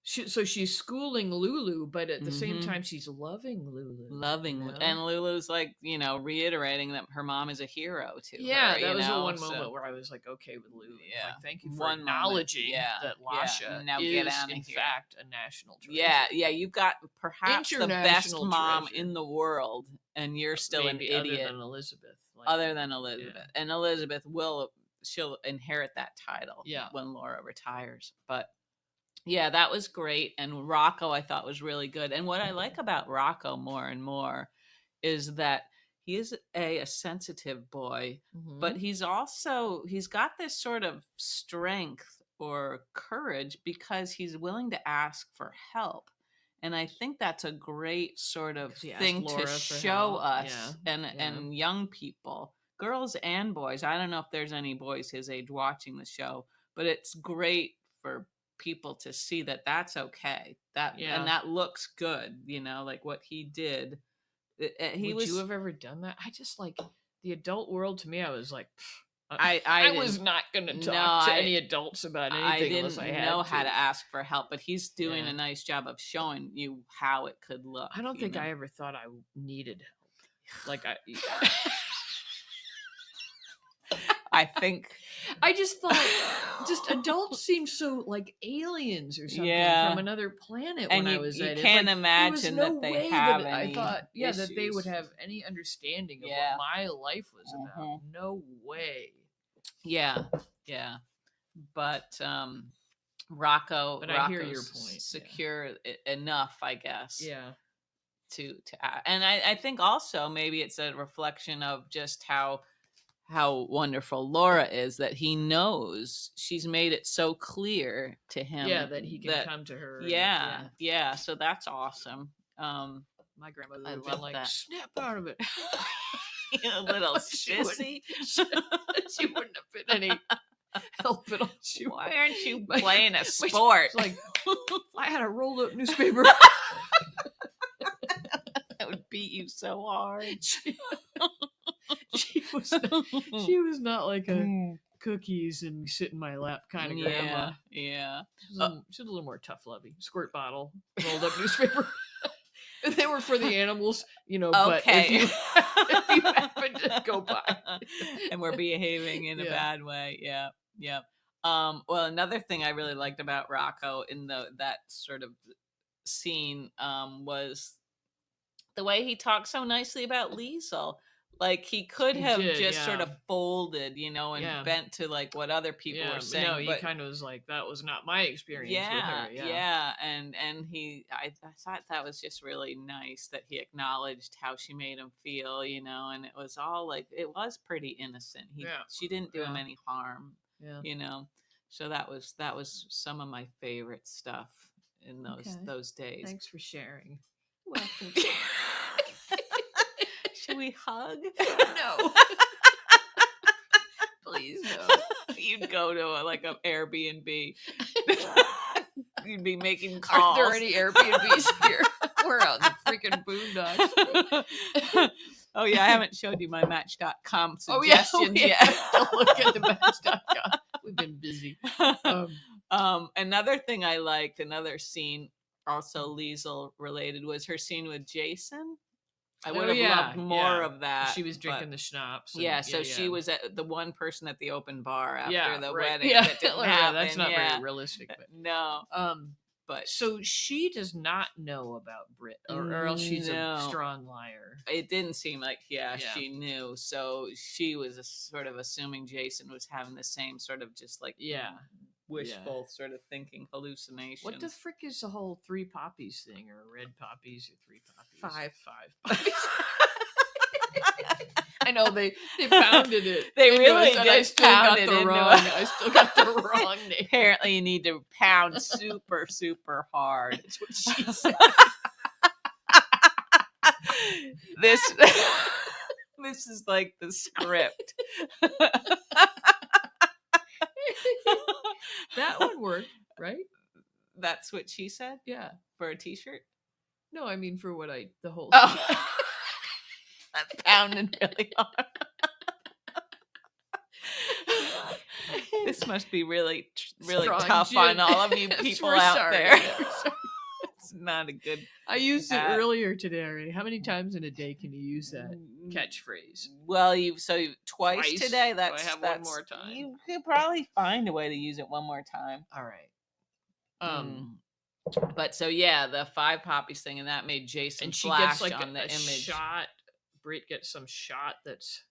so she's schooling Lulu, but at the same time she's loving Lulu. And Lulu's like, reiterating that her mom is a hero to her. Yeah, that was the one moment where I was like, okay with Lulu. Yeah. Like, thank you for acknowledging that Lasha is in fact a national treasure. Yeah, you've got perhaps the best mom in the world, and you're still an idiot. Other than Elizabeth. Yeah. And Elizabeth she'll inherit that title when Laura retires. But yeah, that was great. And Rocco, I thought, was really good. And what I like about Rocco more and more is that he is a sensitive boy, but he's got this sort of strength or courage because he's willing to ask for help. And I think that's a great sort of thing to show us and young people, girls and boys. I don't know if there's any boys his age watching the show, but it's great for people to see that that's okay. And that looks good, like what he did. Would you have ever done that? I just like the adult world. To me, I was like, I was not going to talk to any adults about anything. I didn't know how to ask for help, but he's doing a nice job of showing you how it could look. I don't think I ever thought I needed help. Like I think I just thought adults seem so like aliens or something from another planet. And when I was at it, you can't imagine that they have any. I thought issues. That they would have any understanding of what my life was about. No way. Yeah. But Rocco. I hear your point. Secure enough, I guess. Yeah. To and I think also maybe it's a reflection of just how wonderful Laura is, that he knows she's made it so clear to him. Yeah, that he can come to her. Yeah. So that's awesome. My grandmother would have been like, that. Snap out of it. A little sissy. She wouldn't have been any help at all. Why aren't you playing a sport? Like, I had a rolled up newspaper. That would beat you so hard. She was not like a cookies and sit in my lap kind of grandma. Yeah. She's a little more tough lovey. Squirt bottle, rolled up newspaper. They were for the animals, but if you happen to go by and we're behaving in a bad way. Yeah. Well, another thing I really liked about Rocco in that sort of scene was the way he talked so nicely about Liesl. Like he could have sort of folded, and bent to like what other people were saying. No, he kind of was like, that was not my experience with her. And I thought that was just really nice that he acknowledged how she made him feel, and it was all like, it was pretty innocent. She didn't do him any harm, So that was some of my favorite stuff in those days. Thanks for sharing. Welcome. Should we hug? No. Please no. You'd go to an Airbnb. You'd be making calls. Aren't there any Airbnbs here? We're out in the freaking boondocks. Oh yeah, I haven't showed you my Match.com suggestions yet. Look at the Match.com. We've been busy. Another thing I liked, another scene, also Liesl related, was her scene with Jason. I would have loved more of that. She was drinking the schnapps. She was the one person at the open bar after the wedding. Yeah, that didn't happen. That's not very realistic. But. No. But so she does not know about Britt, or else she's a strong liar. It didn't seem like she knew. So she was sort of assuming Jason was having the same sort of just like wishful sort of thinking hallucination. What the frick is the whole 3 poppies thing, or red poppies, or 3 poppies? 5 poppies. I know they pounded it. They really did. I still got the wrong name. Apparently, you need to pound super, super hard. That's what she said. This is like the script. That one worked, right? That's what she said? Yeah. For a t-shirt? No, I mean for the whole thing. That's pounding really hard. This must be really, really tough on all of you people out there. It's not a good. I used it earlier today already. How many times in a day can you use that catchphrase? Well, twice today. That's I have one more time. You could probably find a way to use it one more time. All right. But the 5 poppies thing, and that made Jason flash gets on the image. Shot. Britt gets some shot that's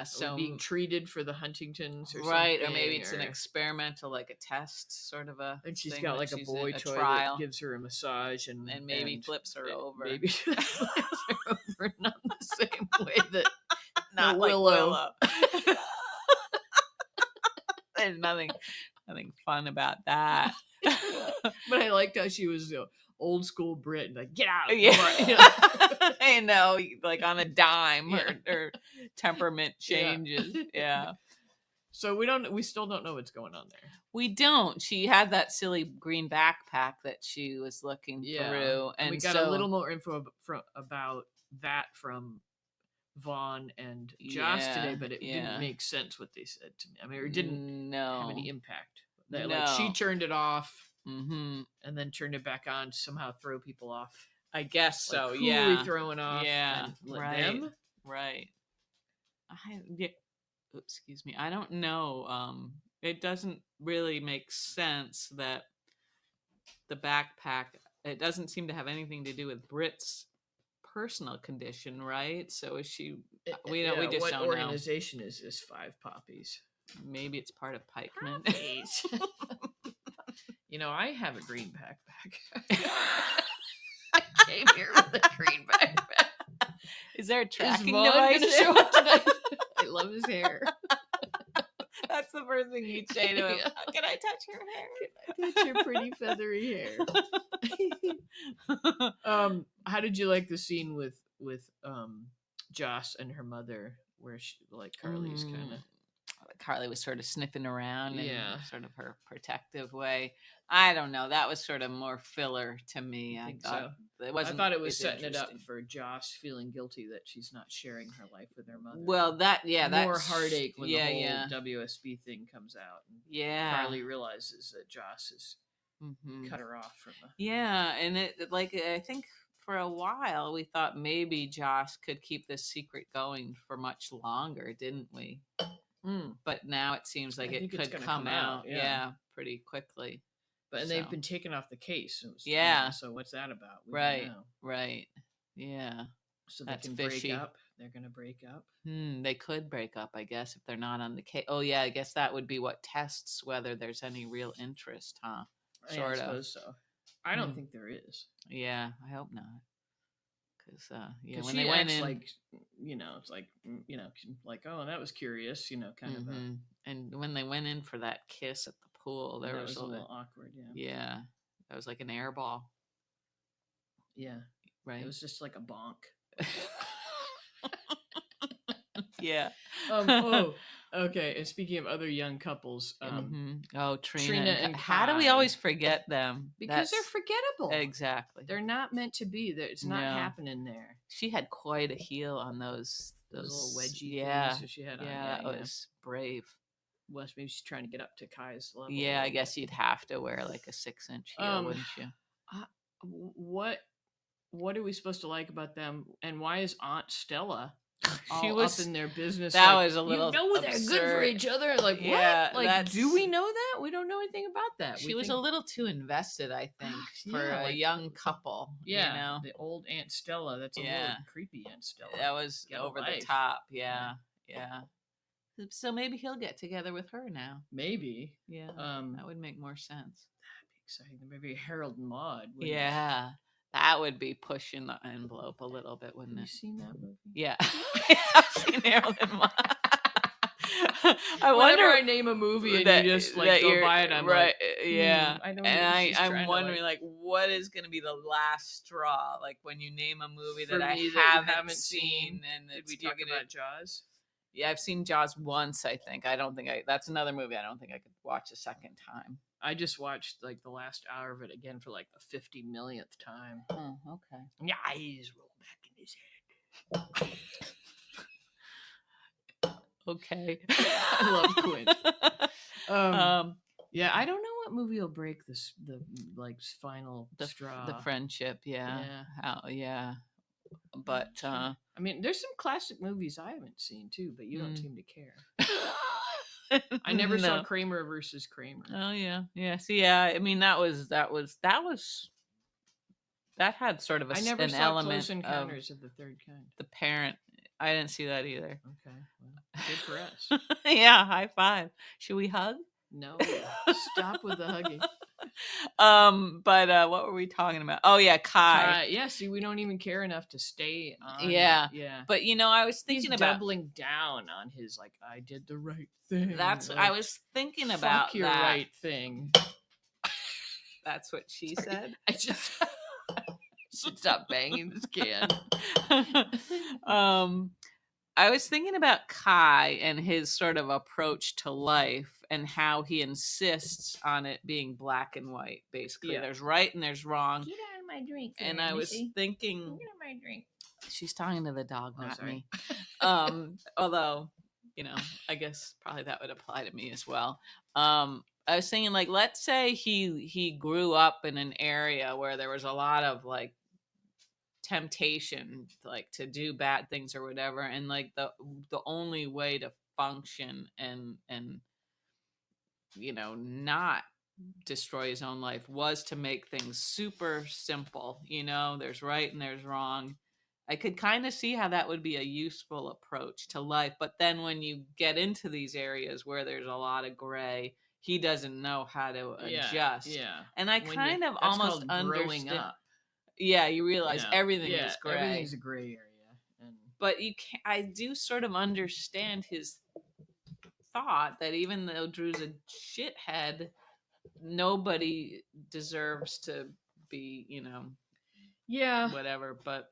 so being treated for the Huntingtons or right, or maybe it's an experimental, like a test sort of a. And she's got like a boy toy trial. That gives her a massage and maybe flips her over. Maybe flips her over, not the same way that not like Willow. There's nothing fun about that. But I liked how she was old school Britt, like get out. I know, like on a dime, or temperament changes. Yeah. So we still don't know what's going on there. We don't. She had that silly green backpack that she was looking through, and we got a little more info about that from Vaughn and Josh today, but it didn't make sense what they said to me. I mean, it didn't have any impact. Like she turned it off. Mm-hmm. And then turned it back on to somehow throw people off. I guess so. Who are we throwing off? Yeah, them? Right. Excuse me. I don't know. It doesn't really make sense that the backpack. It doesn't seem to have anything to do with Britt's personal condition, right? So is she? We just don't know. What organization is this 5 poppies? Maybe it's part of Pikeman. I have a green backpack. I came here with a green backpack. Is there a tracking device? Is Vaughn gonna show up tonight? I love his hair. That's the first thing you'd say to him. Can I touch your hair? Can I touch your pretty feathery hair? How did you like the scene with Joss and her mother, where she, like, Carly's kind of Carly was sort of sniffing around in sort of her protective way. I don't know. That was sort of more filler to me. I thought so. I thought it was setting it up for Joss feeling guilty that she's not sharing her life with her mother. Well, that's more heartache when the whole WSB thing comes out. And Carly realizes that Joss has cut her off from the... and it like I think for a while we thought maybe Joss could keep this secret going for much longer, didn't we? But now it seems like it could come out pretty quickly. But they've been taken off the case. So what's that about? We don't know. Right. Yeah. So they can break up. They're going to break up. They could break up, I guess, if they're not on the case. Oh yeah, I guess that would be what tests whether there's any real interest, huh? I suppose so. I don't think there is. Yeah, I hope not. Because when they went in, like, it's like, like, oh, that was curious, kind of. And when they went in for that kiss at the pool, there was a little awkward. Yeah, that was like an air ball. Yeah, right. It was just like a bonk. Yeah. Okay. And speaking of other young couples, Trina and Kai. How do we always forget them? Because they're forgettable. Exactly. They're not meant to be. It's not happening there. She had quite a heel on those little wedgie things that she had on. Yeah, that was brave. Well, maybe she's trying to get up to Kai's level. Yeah, I guess you'd have to wear like a 6-inch heel, wouldn't you? What are we supposed to like about them? And why is Aunt Stella she was up in their business? That was a little they're good for each other. Like, what? Like, do we know that? We don't know anything about that. She was a little too invested, I think, for a young couple. Yeah, the old Aunt Stella. That's a little creepy Aunt Stella. That was over the top. Yeah. So maybe he'll get together with her now. Maybe. Yeah. That would make more sense. That'd be exciting. Maybe Harold and Maude. Yeah. That would be pushing the envelope a little bit, wouldn't it? Have you seen that movie? Yeah. I've seen Harold and Maude. Whenever I name a movie and you just like go by it, I'm right. Like, I'm wondering like what is going to be the last straw? Like when you name a movie that I haven't seen, and did we talk about Jaws? Yeah, I've seen Jaws once. I think. That's another movie I don't think I could watch a second time. I just watched like the last hour of it again for like the 50 millionth time. Oh, okay. Yeah, eyes roll back in his head. Okay. I love Quint. Yeah, I don't know what movie will break the final straw. The friendship, yeah. But I mean, there's some classic movies I haven't seen too, but you don't seem to care. I never saw Kramer versus Kramer. Oh yeah. See, I mean that had sort of I never saw Close Encounters of the Third Kind. The parent, I didn't see that either. Okay, well, good for us. Yeah, high five. Should we hug? No, stop with the hugging. But what were we talking about? Oh yeah, Kai. Yeah, see, we don't even care enough to stay on. Yeah. But I was thinking about doubling down on his like, I did the right thing. That's like, I was thinking about fuck your right thing. That's what she said. I just should stop banging this can. I was thinking about Kai and his sort of approach to life and how he insists on it being black and white. Basically, there's right and there's wrong. Get out of my drink. And I was thinking, get out of my drink. She's talking to the dog, not me. Although, I guess probably that would apply to me as well. I was thinking, like, let's say he grew up in an area where there was a lot of like temptation, like to do bad things or whatever, and like the only way to function and not destroy his own life was to make things super simple. There's right and there's wrong. I could kind of see how that would be a useful approach to life, but then when you get into these areas where there's a lot of gray, he doesn't know how to adjust. And I kind of almost understand. Up. Yeah, you realize everything is gray. Everything's a gray area. But I do sort of understand his thought that even though Drew's a shithead, nobody deserves to be, whatever. But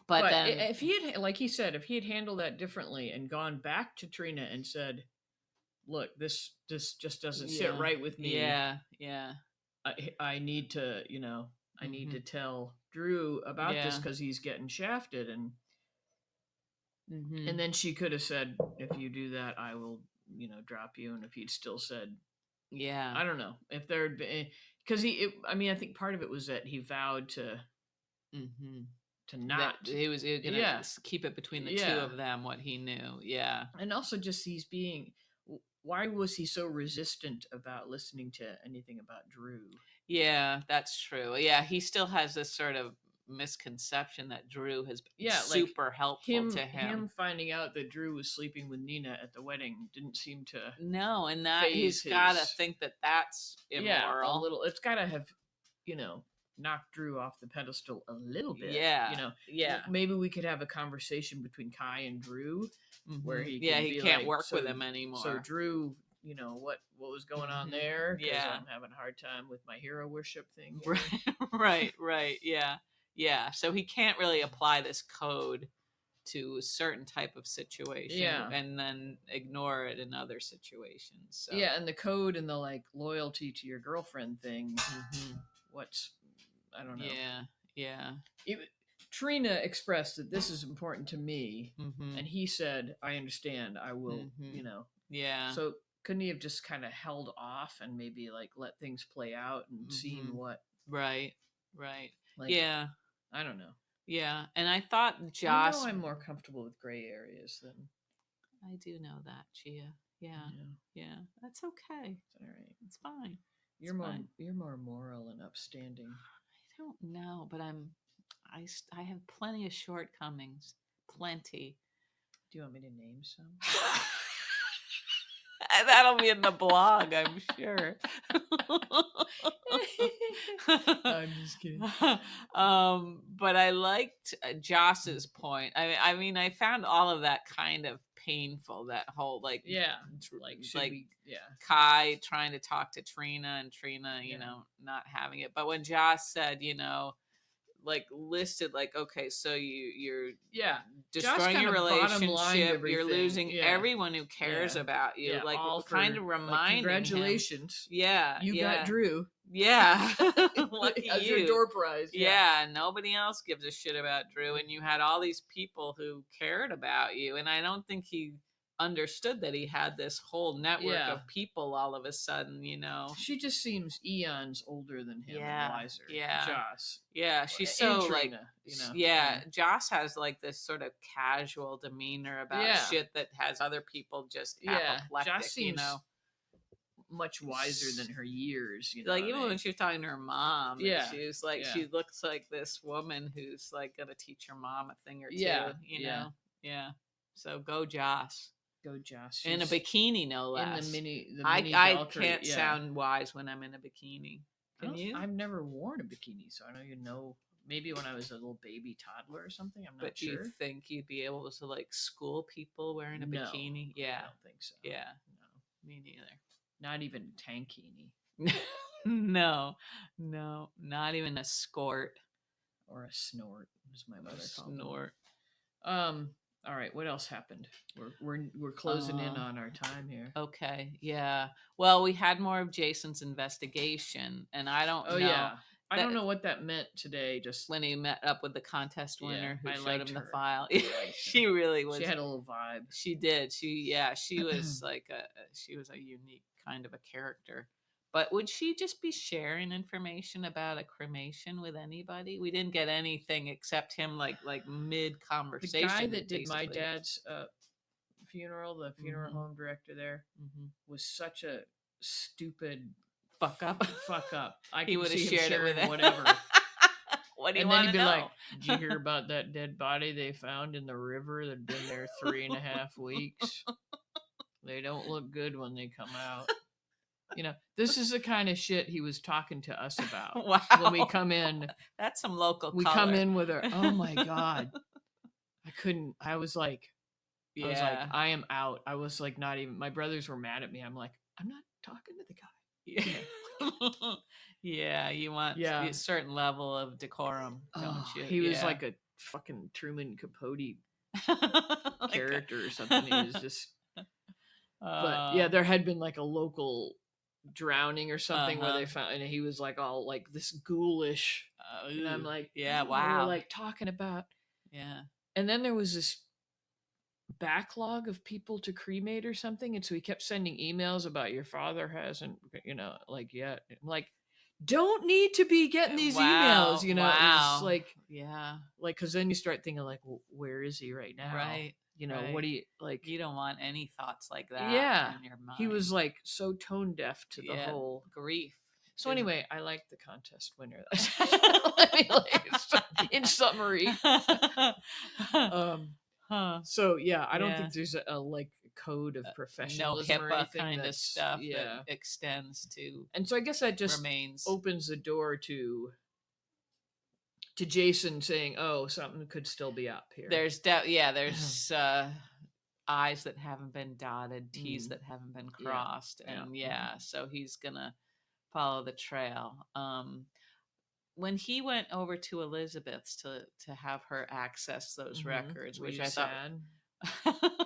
then, if he had, like he said, if he had handled that differently and gone back to Trina and said, look, this just doesn't sit right with me. Yeah. I need to, I need to tell Drew about this because he's getting shafted. And then she could have said, if you do that, I will, drop you. And if he'd still said, I don't know if there'd been, because I think part of it was that he vowed to not. That he was going to keep it between the two of them, what he knew. Yeah. And also just why was he so resistant about listening to anything about Drew? Yeah, that's true. Yeah, he still has this sort of misconception that Drew has been super helpful to him. Him finding out that Drew was sleeping with Nina at the wedding didn't seem to. No, and that he's got to think that that's immoral. Yeah, a little. It's got to have, knocked Drew off the pedestal a little bit. Yeah, Maybe we could have a conversation between Kai and Drew, where he can't work with him anymore. So Drew, what was going on there? Because I'm having a hard time with my hero worship thing. Right. Yeah. So he can't really apply this code to a certain type of situation and then ignore it in other situations. So. Yeah, and the code and the loyalty to your girlfriend thing. I don't know. Yeah. Trina expressed that this is important to me, and he said, "I understand. I will." Yeah. So couldn't he have just kind of held off and maybe let things play out and seen what? Right. Yeah. I don't know. Yeah, and I thought Josh. I'm more comfortable with gray areas than. I do know that, Gia. Yeah. That's okay. It's all right. It's fine. You're more moral and upstanding. I don't know, but I have plenty of shortcomings. Plenty. Do you want me to name some? That'll be in the blog, I'm sure. I'm just kidding. But I liked Joss's point. I mean, I found all of that kind of painful. That whole Kai trying to talk to Trina and Trina, not having it. But when Joss said, listed okay, so you're destroying your relationship, you're losing everyone who cares about you, kind of reminding congratulations him, you got Drew, lucky as you. your door prize, nobody else gives a shit about Drew, and you had all these people who cared about you, and I don't think he understood that he had this whole network of people all of a sudden, She just seems eons older than him and wiser. Joss. Yeah, she's so Trina, Joss has this sort of casual demeanor about shit that has other people just apoplectic, Joss seems much wiser than her years, even when she was talking to her mom, she was she looks like this woman who's gonna teach her mom a thing or two, you know. So go Joss. In a bikini, no less. In the mini I can't sound wise when I'm in a bikini. Can you? I've never worn a bikini, so I know maybe when I was a little baby toddler or something. I'm not sure. But you think you'd be able to school people wearing a bikini? Yeah, I don't think so. Yeah, no, me neither. Not even tankini. No, not even a skort or a snort, as my mother called snort. All right, what else happened? We're closing in on our time here. Okay, yeah. Well, we had more of Jason's investigation, and I don't know. Yeah. I don't know what that meant today. Just when he met up with the contest winner who showed him the file. She really was. She had a little vibe. She did. She was she was a unique kind of a character. But would she just be sharing information about a cremation with anybody? We didn't get anything except him mid conversation. The guy that did my dad's funeral, the funeral home director there, was such a stupid fuck up. He would have shared it with whatever. What do you want to know? And then he'd be like, "Did you hear about that dead body they found in the river that'd been there 3.5 weeks? They don't look good when they come out." This is the kind of shit he was talking to us about. Wow. When we come in. That's some local We color. come in with her. Oh my God. I was like, I am out. I was not even, my brothers were mad at me. I'm like, I'm not talking to the guy. Yeah. You want a certain level of decorum, don't you? He was like a fucking Truman Capote character or something. He was just. But yeah, there had been like a local drowning or something where they found, and he was like all like this ghoulish, and I'm like, yeah, wow, wow, we're like talking about, yeah. And then there was this backlog of people to cremate or something, and so he kept sending emails about your father hasn't, like yet. I'm like, don't need to be getting these emails, It's like, yeah, like, because then you start thinking like, well, where is he right now? Right. Right. What do you like? You don't want any thoughts like that in your mind. He was like so tone deaf to the whole grief. So anyway, I like the contest winner. In summary. So yeah, I don't think there's a like code of professionalism no or HIPAA anything kind of stuff that extends to. And so I guess that just opens the door to Jason saying, "Oh, something could still be up here." There's there's I's that haven't been dotted, T's that haven't been crossed, and so he's gonna follow the trail. When he went over to Elizabeth's to have her access those records, which I thought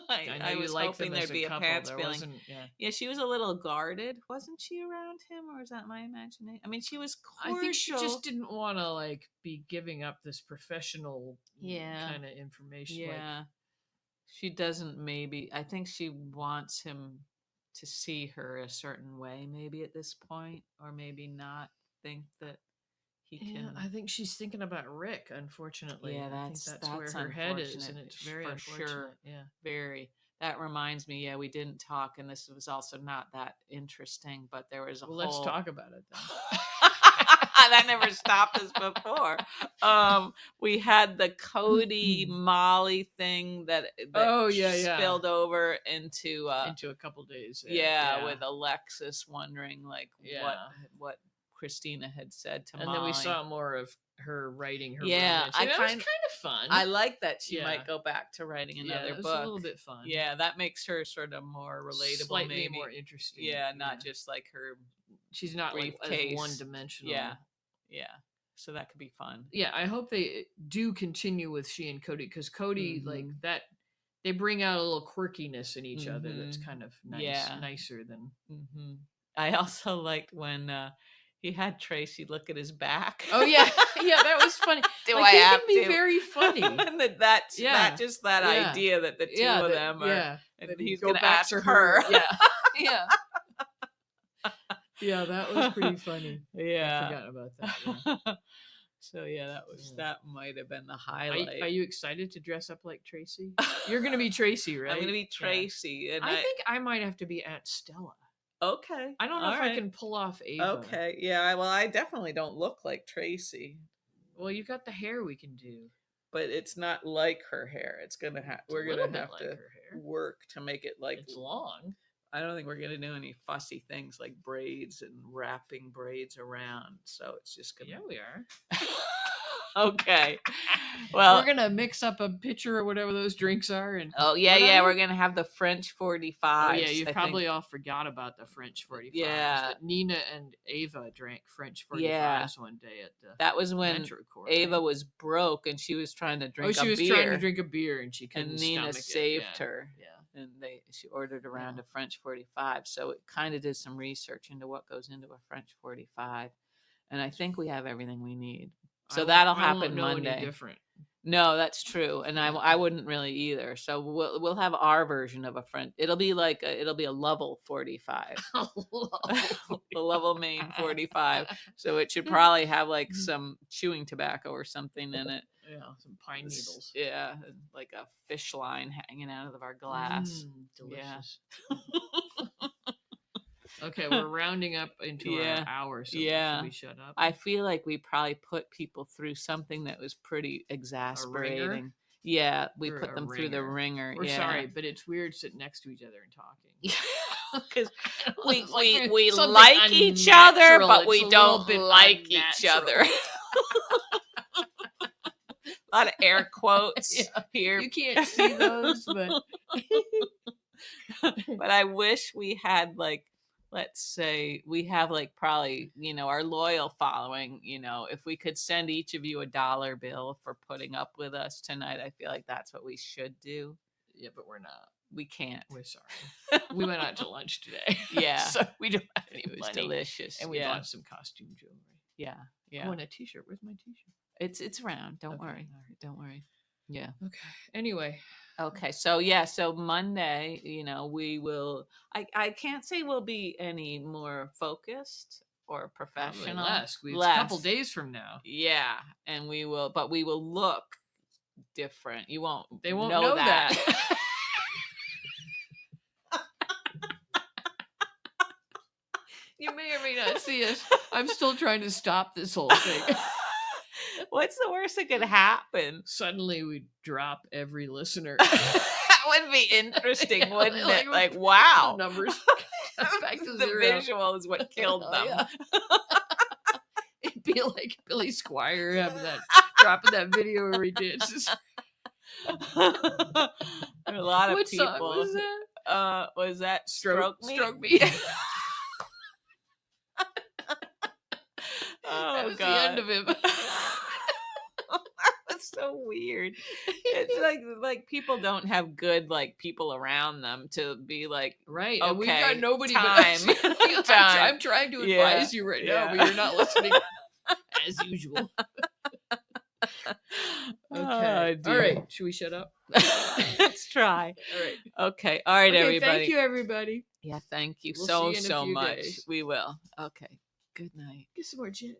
I was hoping there'd be a pants feeling. Yeah, she was a little guarded, wasn't she, around him, or is that my imagination? I mean, she was cordial. I think she just didn't want to like be giving up this professional kind of information. Yeah, she doesn't. Maybe I think she wants him to see her a certain way, maybe at this point, or maybe not think that he can. I think she's thinking about Rick, unfortunately. Yeah, I think that's where her head is, and it's very for unfortunate. Sure. Yeah, very. That reminds me. Yeah, we didn't talk, and this was also not that interesting. But there was a whole. Let's talk about it then. That never stopped us before. We had the Cody Molly thing that spilled over into a couple days. With Alexis wondering like what Christina had said to Molly. And then we saw more of her writing her romance. That was kind of fun. I like that she might go back to writing another book. A little bit fun. Yeah, that makes her sort of more relatable, slightly maybe more interesting. Yeah, not just like her. She's not briefcase. Like as one-dimensional. Yeah. So that could be fun. Yeah, I hope they do continue with she and Cody, because Cody like that. They bring out a little quirkiness in each other that's kind of nicer than. I also liked when he had Tracy look at his back. Oh yeah, that was funny. He can be very funny. And that idea that the two of them are, and he's going to ask her. Yeah. Yeah, that was pretty funny. Yeah, I forgot about that. Yeah. So that might have been the highlight. Are you excited to dress up like Tracy? You're going to be Tracy, right? I'm going to be Tracy, and I think I might have to be Aunt Stella. Okay. I don't know if I can pull off Ava. Okay. Yeah. Well, I definitely don't look like Tracy. Well, you got the hair we can do, but it's not like her hair. It's gonna have. We're gonna have to work to make it like it's long. I don't think we're gonna do any fussy things like braids and wrapping braids around. So it's just gonna. Yeah, we are. Okay. Well, we're gonna mix up a pitcher or whatever those drinks are, and we're gonna have the French 45. Oh yeah, you probably all forgot about the French 45. Yeah, but Nina and Ava drank French 45s one day at the. That was when Ava was broke and she was trying to drink. She was trying to drink a beer and she couldn't. And Nina saved her. Yeah. And she ordered a round of French 45. So it kind of did some research into what goes into a French 45, and I think we have everything we need. So that'll happen Monday. Different. No, that's true, and I wouldn't really either. So we'll have our version of a French. It'll be a Level 45, a Level Maine 45. So it should probably have like some chewing tobacco or something in it. Yeah, some pine needles. Yeah, like a fish line hanging out of our glass. Delicious. Yeah. Okay, we're rounding up into our hour, so should we shut up? I feel like we probably put people through something that was pretty exasperating. Yeah, we put them through the ringer. We're sorry, but it's weird sitting next to each other and talking. Because we like each other, but we don't like each other. A lot of air quotes here. You can't see those, but but I wish we had like. Let's say we have like probably, our loyal following, if we could send each of you $1 bill for putting up with us tonight, I feel like that's what we should do. Yeah, but we're not. we can't. We're sorry. We went out to lunch today. Yeah. So we don't have any It was money. delicious. And we bought some costume jewelry. Yeah. Yeah. Oh, and a t-shirt. Where's my t-shirt? It's around. Don't worry. Right. Don't worry. Yeah. Okay. Anyway. Okay. So so Monday, we will, I can't say we'll be any more focused or professional. Less. It's a couple days from now. Yeah. And we will look different. They won't know that. You may or may not see us. I'm still trying to stop this whole thing. What's the worst that could happen? Suddenly we drop every listener. That would be interesting, wouldn't it? Like, wow. The numbers back to the zero. visual is what killed them. Yeah. It'd be like Billy Squire having dropping that video where he did. A lot of what people. Song was that? Was that Stroke Me? Stroke Me. Oh, that was God. the end of him. That's so weird. It's like people don't have good people around them to be like, right. Okay, and we've got nobody time. but us. I'm trying to advise you right now, but you're not listening as usual. Okay. All right. Should we shut up? Let's try. All right. Okay. All right, everybody. Thank you, everybody. Yeah, thank you We'll so much. days. We will. Okay. Good night. Get some more gin.